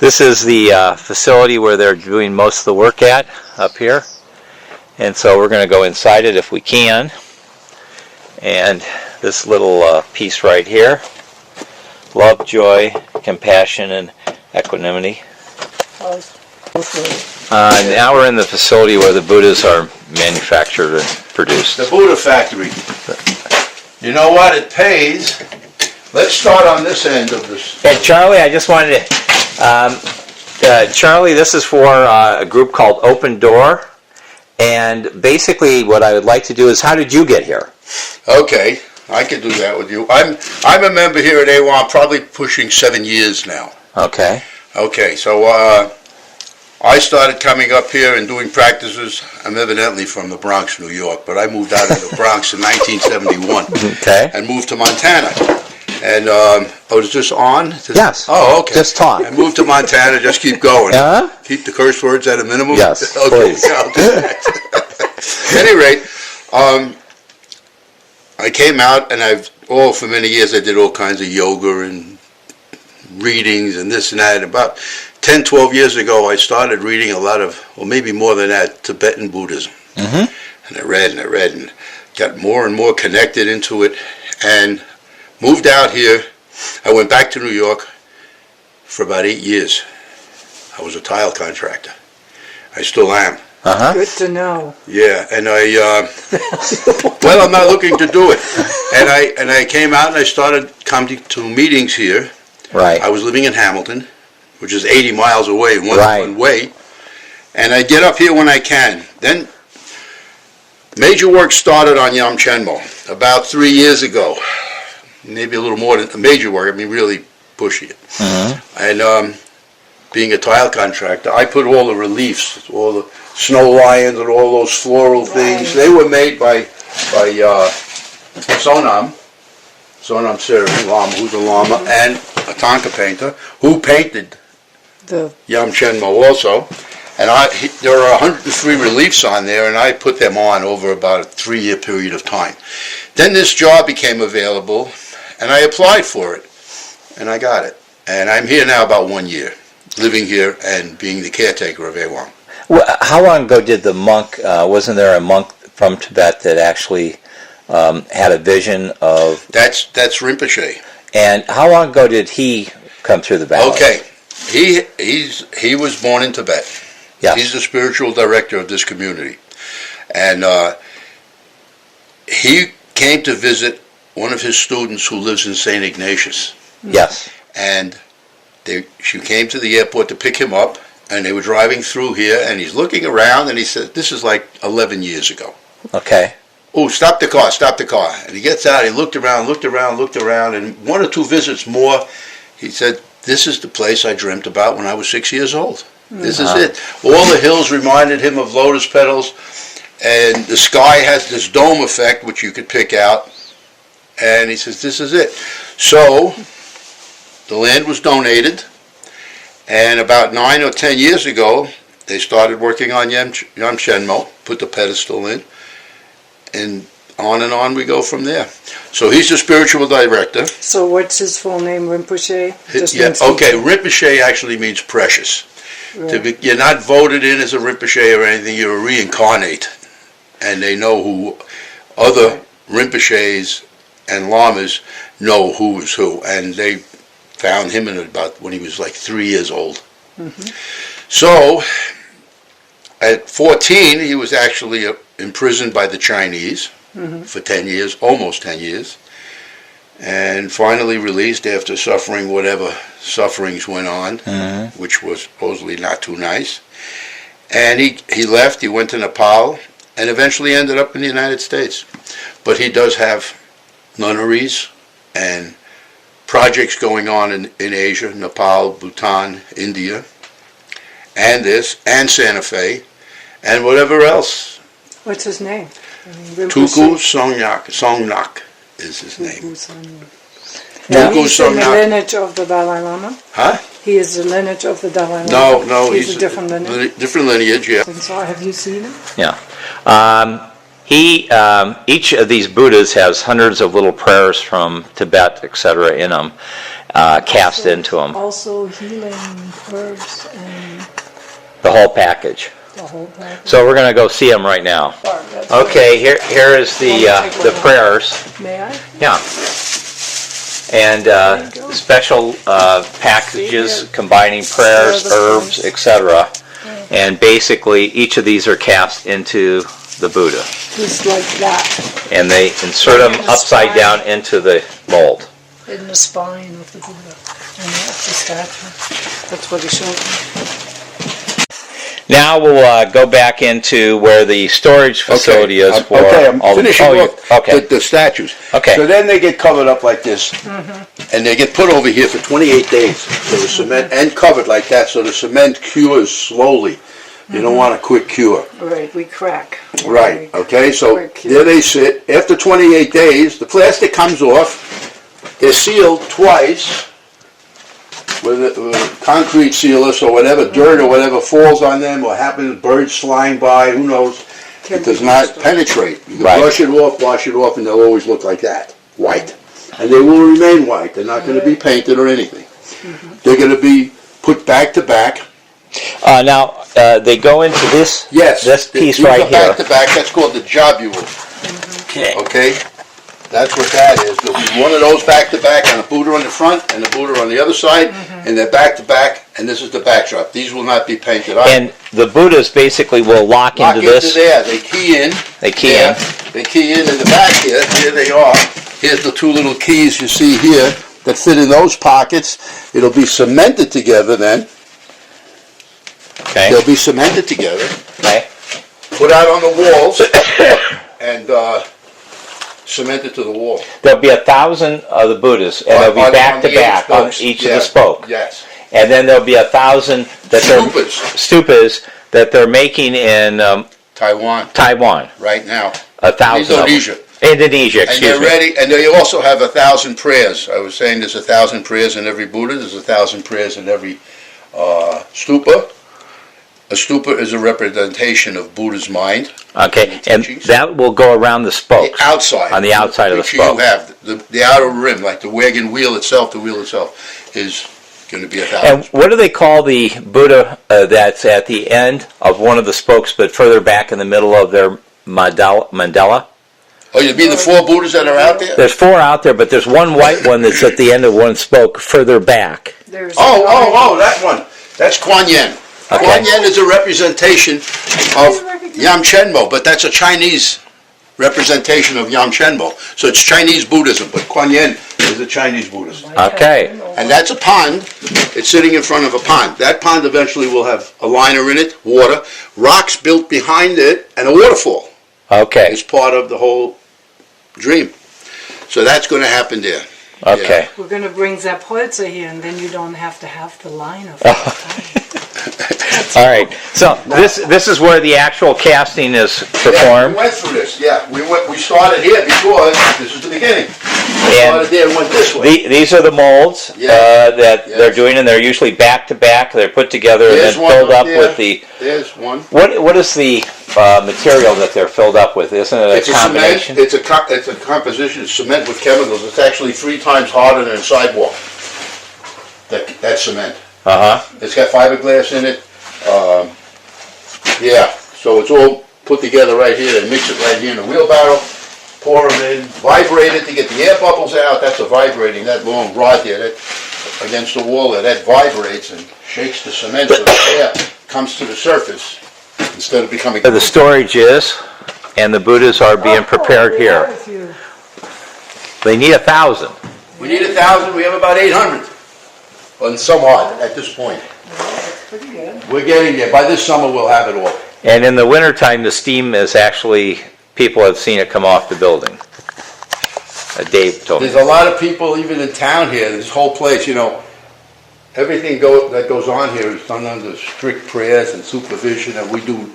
This is the facility where they're doing most of the work at, up here. And so we're going to go inside it if we can. And this little piece right here, love, joy, compassion, and equanimity. Now we're in the facility where the Buddhas are manufactured and produced. The Buddha factory. You know what? It pays. Let's start on this end of this. And Charlie, I just wanted to, Charlie, this is for a group called Open Door. And basically what I would like to do is, how did you get here? Okay, I can do that with you. I'm a member here at AWOM, probably pushing 7 years now. Okay. Okay, so I started coming up here and doing practices. I'm evidently from the Bronx, New York, but I moved out of the Bronx in 1971. Okay. And moved to Montana. And was this on? Yes. Oh, okay. Just talk. I moved to Montana. Just keep going. Keep the curse words at a minimum. Yes, okay, please. At any rate, I came out and for many years I did all kinds of yoga and readings and this and that. And about 10, 12 years ago, I started reading a lot of, or maybe more than that, Tibetan Buddhism. Mm-hmm. And I read and got more and more connected into it and moved out here. I went back to New York for about 8 years. I was a tile contractor. I still am. Uh-huh. Good to know. Yeah, and well, I'm not looking to do it. And I came out and I started coming to meetings here. Right. I was living in Hamilton, which is 80 miles away, one way. And I get up here when I can. Then major work started on Yam Chenmo about 3 years ago. Maybe a little more than major work. I mean, really pushing it. Mm-hmm. And being a tile contractor, I put all the reliefs, all the snow lions and all those floral things. They were made by Sonam Seri Lama, who's a Lama, and a Thangka painter, who painted the Yam Chenmo also. And there are 103 reliefs on there, and I put them on over about a 3-year period of time. Then this job became available, and I applied for it, and I got it. And I'm here now about 1 year, living here and being the caretaker of AWOM. Well, how long ago did the monk, wasn't there a monk from Tibet that actually had a vision of... That's Rinpoche. And how long ago did he come through the valley? Okay, he was born in Tibet. Yes. He's the spiritual director of this community. And he came to visit one of his students who lives in St. Ignatius. Yes. And she came to the airport to pick him up, and they were driving through here, and he's looking around, and he said, this is like 11 years ago. Okay. Oh, stop the car. And he gets out, he looked around, and 1 or 2 visits more, he said, this is the place I dreamt about when I was 6 years old. This is it. All the hills reminded him of lotus petals, and the sky has this dome effect, which you could pick out. And he says, this is it. So, the land was donated, and about 9 or 10 years ago, they started working on Yam Chenmo, put the pedestal in, and on we go from there. So he's the spiritual director. So what's his full name, Rinpoche? Rinpoche actually means precious. Right. You're not voted in as a Rinpoche or anything, you're a reincarnate. And they know who, other Rinpoches and Lamas know who is who. And they found him when he was like 3 years old. Mm-hmm. So, at 14, he was actually imprisoned by the Chinese for 10 years, almost 10 years. And finally released after suffering whatever sufferings went on, which was supposedly not too nice. And he left, he went to Nepal, and eventually ended up in the United States. But he does have nunneries and projects going on in Asia, Nepal, Bhutan, India, and Santa Fe, and whatever else. What's his name? Tulku Songnak is his name. He's in the lineage of the Dalai Lama? Huh? He is the lineage of the Dalai Lama? No, he's a different lineage. Different lineage, yeah. So have you seen him? Yeah. Each of these Buddhas has hundreds of little prayers from Tibet, etc., in them. cast into them. Also healing herbs and The whole package. the whole package. So we're going to go see them right now. That's Okay, here is the prayers. right. May I? Yeah. And special packages combining prayers, herbs, etc. And basically each of these are cast into the Buddha. Just like that. And they insert them upside down into the mold. In the spine of the Buddha. And that's the statue. That's what he showed me. Now we'll go back into where the storage facility is for I'm all the... finishing off okay. the statues. Okay. So then they get covered up like this, and they get put over here for 28 days. So the cement, and covered like that, so the cement cures slowly. You don't want a quick cure. Right, we crack. Right, okay, so Quick cure. there they sit. After 28 days, the plastic comes off. They're sealed twice with a concrete sealer, so whatever dirt or whatever falls on them or happens, birds flying by, who knows, it does not penetrate. You can Right. brush it off, wash it off, and they'll always look like that, white. And they will remain white. They're not going to be painted or anything. They're going to be put back to back. Now, they go into this, Yes. this piece these right are back here. to back. That's called the jobule. Okay. Okay? That's what that is. There'll be one of those back to back and a Buddha on the front and a Buddha on the other side, and they're back to back, and this is the backdrop. These will not be painted. And the Buddhas basically will lock Lock into this. there. They key in. They key there. in. They key in the back here. Here they are. Here's the two little keys you see here that fit in those pockets. It'll be cemented together then. Okay. They'll be cemented together, Okay. put out on the walls, and cemented to the wall. There'll be 1,000 of the Buddhas, and they'll be On back to the back on spokes. each of Yeah. the spoke. Yes. And then there'll be 1,000 that they're stupas that they're making in Taiwan Taiwan. right now. 1,000 of them. Indonesia. Indonesia, And excuse they're me. ready, and they also have 1,000 prayers. I was saying there's 1,000 prayers in every Buddha. There's 1,000 prayers in every stupa. A stupa is a representation of Buddha's mind. Okay, the and teachings. that will go around the spokes. The outside. On the outside of the picture spoke. you have, the outer rim, like the wagon wheel itself, the wheel itself, is going to be 1,000. And what do they call the Buddha that's at the end of one of the spokes, but further back in the middle of their mandala? Oh, you mean the 4 Buddhas that are out there? There's 4 out there, but there's one white one that's at the end of one spoke further back. There's Oh, that one. That's Kuan Yin. Okay. Kuan Yin is a representation of Yam Chenmo, but that's a Chinese representation of Yam Chenmo. So it's Chinese Buddhism, but Kuan Yin is a Chinese Buddhism. Okay. And that's a pond. It's sitting in front of a pond. That pond eventually will have a liner in it, water, rocks built behind it, and a waterfall. Okay. It's part of the whole dream. So that's going to happen there. Okay. We're going to bring Zapolza here, and then you don't have to have the line of All right. So this is where the actual casting is Yeah, performed. we went through this. Yeah, we started here before. This is the beginning. We And started there and went this way. These are the molds Yeah. that Yes. they're doing, and they're usually back to back. They're put together and There's then one filled up up there. with the. There's one. What is the material that they're filled up with? Isn't it It's a a cement. combination? It's a composition of cement with chemicals. It's actually 3 times harder than a sidewalk. That cement. It's got fiberglass in it. Yeah, so it's all put together right here. They mix it right here in a wheelbarrow, pour them in, vibrate it to get the air bubbles out. That's a vibrating, that long rod there, that against the wall there, that vibrates and shakes the cement so the air comes to the surface instead of becoming... Where the storage is, and the Buddhas are being prepared here. They need 1,000. We need 1,000, we have about 800. And some odd at this point. Pretty good. We're getting there. By this summer, we'll have it all. And in the wintertime, the steam is actually, people have seen it come off the building. Dave told me. There's a lot of people even in town here, this whole place, you know, everything that goes on here is done under strict prayers and supervision, and we do